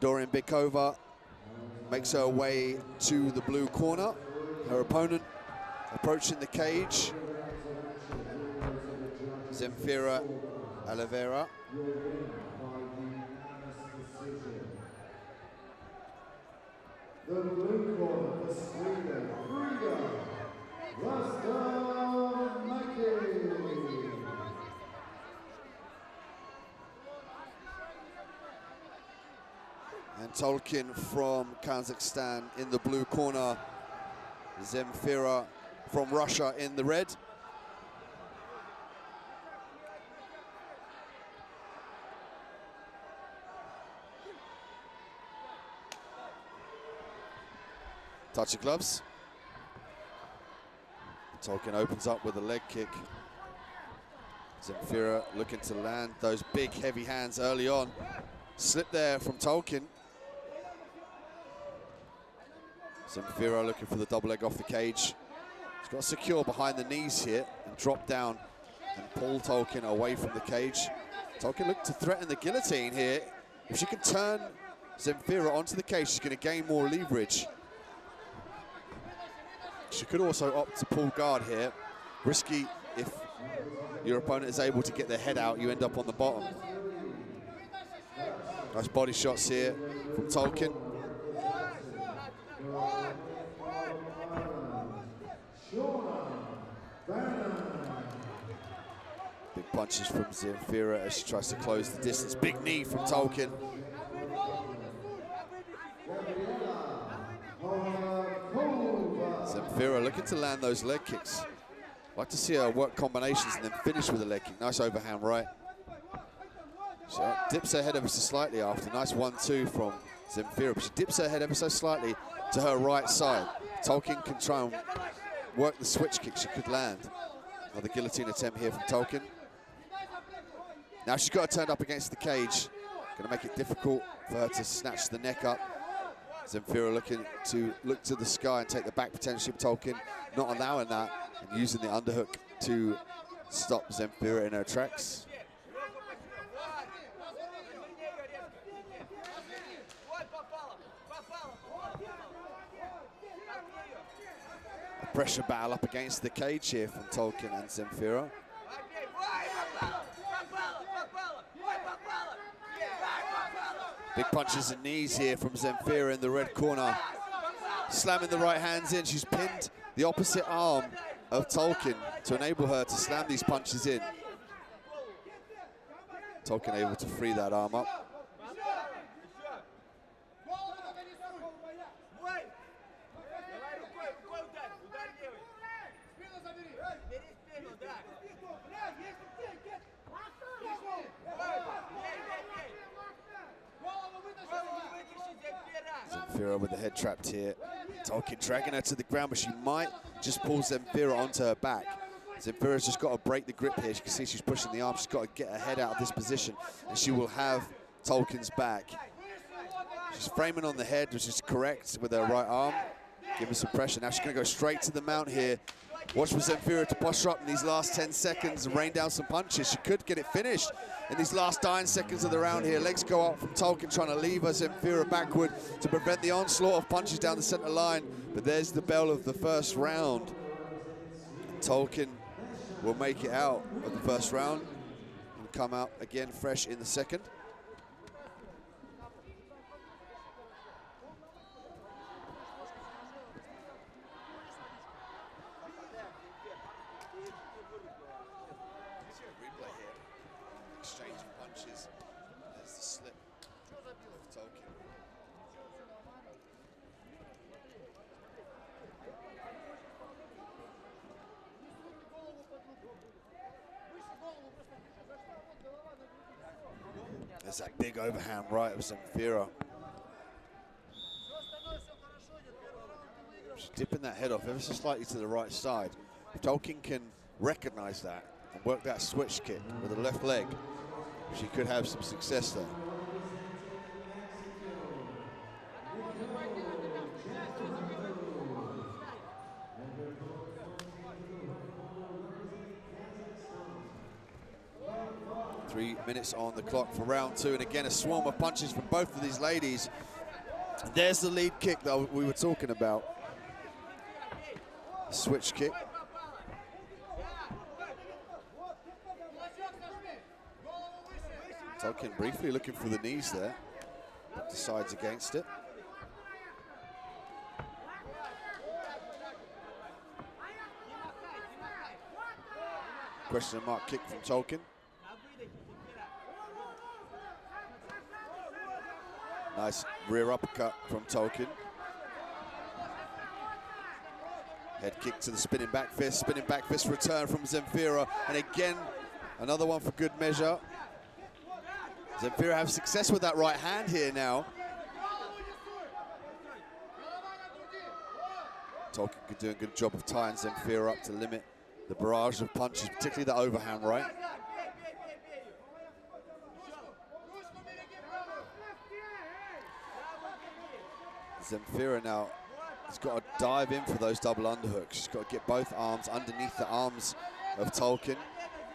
Daurенбекова makes her way to the blue corner. Her opponent approaching the cage. Zemfira Allieva. The blue corner for Sweden, and Толкын from Kazakhstan in the blue corner. Zemfira from Russia in the red. Touch of gloves. Толкын opens up with a leg kick. Zemfira looking to land those big heavy hands early on. Slip there from Толкын. Zemfira looking for the double leg off the cage. He's got to secure behind the knees here and drop down and pull Толкын away from the cage. Толкын looked to threaten the guillotine here. If she can turn Zemfira onto the cage, she's going to gain more leverage. She could also opt to pull guard here. Risky if your opponent is able to get their head out, you end up on the bottom. Nice body shots here from Толкын. Big punches from Zemfira as she tries to close the distance. Big knee from Толкын. Zemfira looking to land those leg kicks. Like to see her work combinations and then finish with a leg kick. Nice overhand right. She dips her head ever so slightly after. Nice 1-2 from Zemfira, but she dips her head ever so slightly to her right side. Толкын can try and work the switch kick she could land. Another guillotine attempt here from Толкын. Now she's got her turned up against the cage. Gonna make it difficult for her to snatch the neck up. Zemfira looking to look to the sky and take the back potential of Толкын, not allowing that, and using the underhook to stop Zemfira in her tracks. A pressure battle up against the cage here from Толкын and Zemfira. Big punches and knees here from Zemfira in the red corner. Slamming the right hands in. She's pinned the opposite arm of Толкын to enable her to slam these punches in. Толкын able to free that arm up. Zemfira with the head trapped here. Толкын dragging her to the ground, but she might just pull Zemfira onto her back. Zemfira's just got to break the grip here. As you can see, she's pushing the arm. She's got to get her head out of this position, and she will have Толкын's back. She's framing on the head, which is correct with her right arm. Giving some pressure. Now she's going to go straight to the mount here. Watch for Zemfira to posture up in these last 10 seconds and rain down some punches. She could get it finished in these last 9 seconds of the round here. Legs go up from Толкын, trying to lever Zemfira backward to prevent the onslaught of punches down the center line. But there's the bell of the first round. Толкын will make it out of the first round and come out again fresh in the second. There's that big overhand right of Zemfira. She's dipping that head off ever so slightly to the right side. If Толкын can recognize that and work that switch kick with the left leg, she could have some success there. 3 minutes on the clock for round 2, and again a swarm of punches from both of these ladies. And there's the lead kick that we were talking about. Switch kick. Толкын briefly looking for the knees there, but decides against it. Question mark kick from Толкын. Nice rear uppercut from Толкын. Head kick to the spinning back fist return from Zemfira, and again another one for good measure. Zemfira have success with that right hand here now. Толкын doing a good job of tying Zemfira up to limit the barrage of punches, particularly the overhand right. Zemfira now has got to dive in for those double underhooks. She's got to get both arms underneath the arms of Толкын.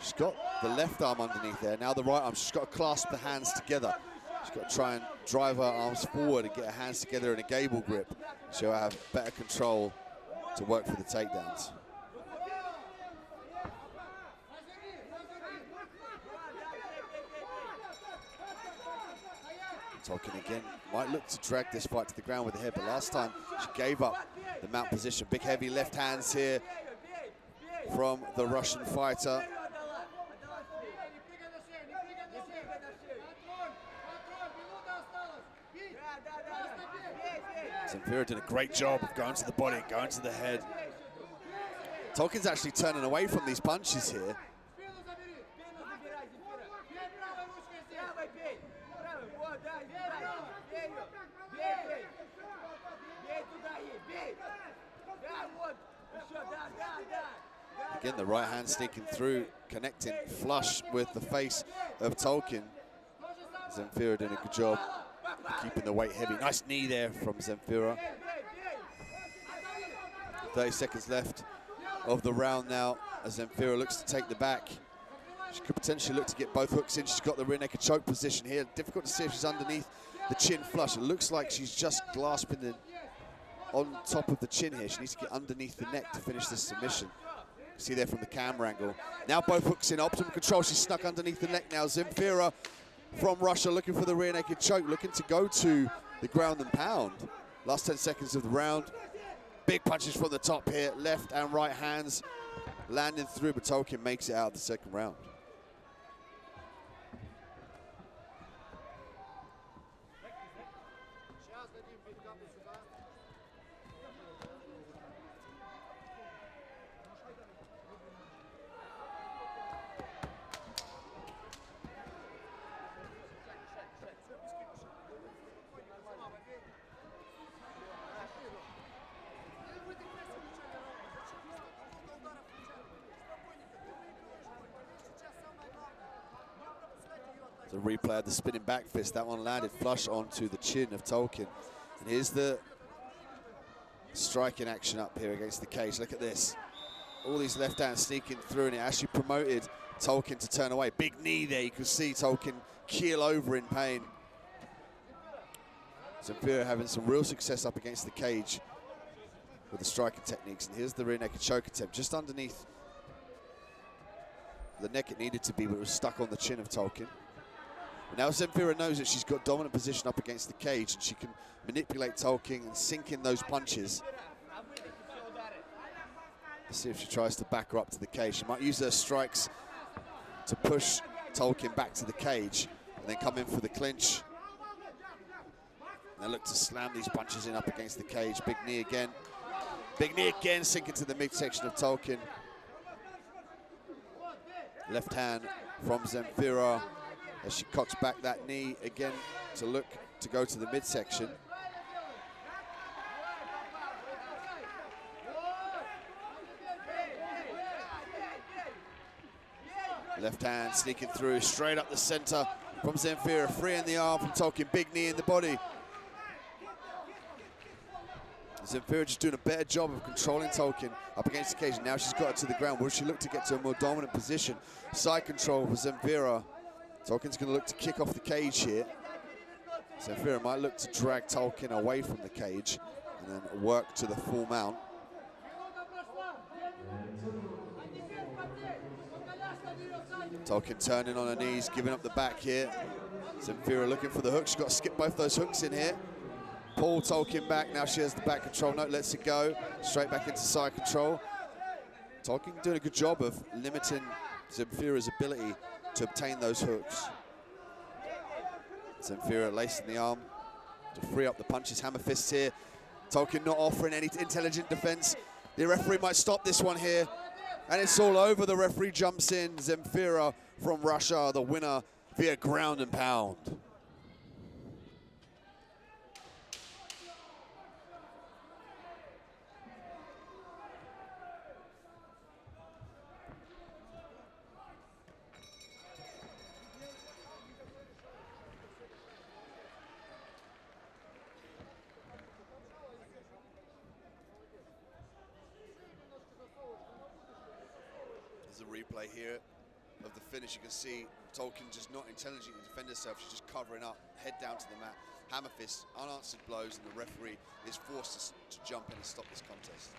She's got the left arm underneath there. Now the right arm. She's got to clasp the hands together. She's got to try and drive her arms forward and get her hands together in a gable grip. She'll have better control to work for the takedowns. Толкын again might look to drag this fight to the ground with the head, but last time she gave up the mount position. Big heavy left hands here from the Russian fighter. Zemfira did a great job of going to the body, going to the head. Толкын's actually turning away from these punches here. Again, the right hand sneaking through, connecting flush with the face of Толкын. Zemfira doing a good job of keeping the weight heavy. Nice knee there from Zemfira. 30 seconds left of the round now as Zemfira looks to take the back. She could potentially look to get both hooks in. She's got the rear naked choke position here. Difficult to see if she's underneath the chin flush. It looks like she's just grasping the on top of the chin here. She needs to get underneath the neck to finish this submission. See there from the camera angle. Now both hooks in, optimum control. She's stuck underneath the neck now. Zemfira from Russia looking for the rear naked choke, looking to go to the ground and pound. Last 10 seconds of the round. Big punches from the top here. Left and right hands landing through, but Толкын makes it out of the second round. The replay of the spinning back fist. That one landed flush onto the chin of Толкын. And here's the striking action up here against the cage. Look at this. All these left hands sneaking through, and it actually promoted Толкын to turn away. Big knee there. You can see Толкын keel over in pain. Zemfira having some real success up against the cage with the striking techniques. And here's the rear naked choke attempt. Just underneath the neck it needed to be, but it was stuck on the chin of Толкын. Now Zemfira knows that she's got dominant position up against the cage, and she can manipulate Толкын and sink in those punches. Let's see if she tries to back her up to the cage. She might use her strikes to push Толкын back to the cage and then come in for the clinch. And look to slam these punches in up against the cage. Big knee again. Big knee again, sink into the midsection of Толкын. Left hand from Zemfira as she cocks back that knee again to look to go to the midsection. Left hand sneaking through, straight up the center from Zemfira, freeing the arm from Толкын, big knee in the body. Zemfira just doing a better job of controlling Толкын up against the cage. Now she's got it to the ground. Will she look to get to a more dominant position? Side control for Zemfira. Толкын's going to look to kick off the cage here. Zemfira might look to drag Толкын away from the cage and then work to the full mount. Толкын turning on her knees, giving up the back here. Zemfira looking for the hook. She's got to skip both those hooks in here. Pull Толкын back. Now she has the back control. No, lets it go. Straight back into side control. Толкын doing a good job of limiting Zemfira's ability to obtain those hooks. Zemfira lacing the arm to free up the punches. Hammer fists here. Толкын not offering any intelligent defense. The referee might stop this one here. And it's all over. The referee jumps in. Zemfira from Russia, the winner via ground and pound. There's a replay here of the finish. You can see Толкын just not intelligently defend herself. She's just covering up, head down to the mat. Hammer fists, unanswered blows, and the referee is forced to jump in and stop this contest.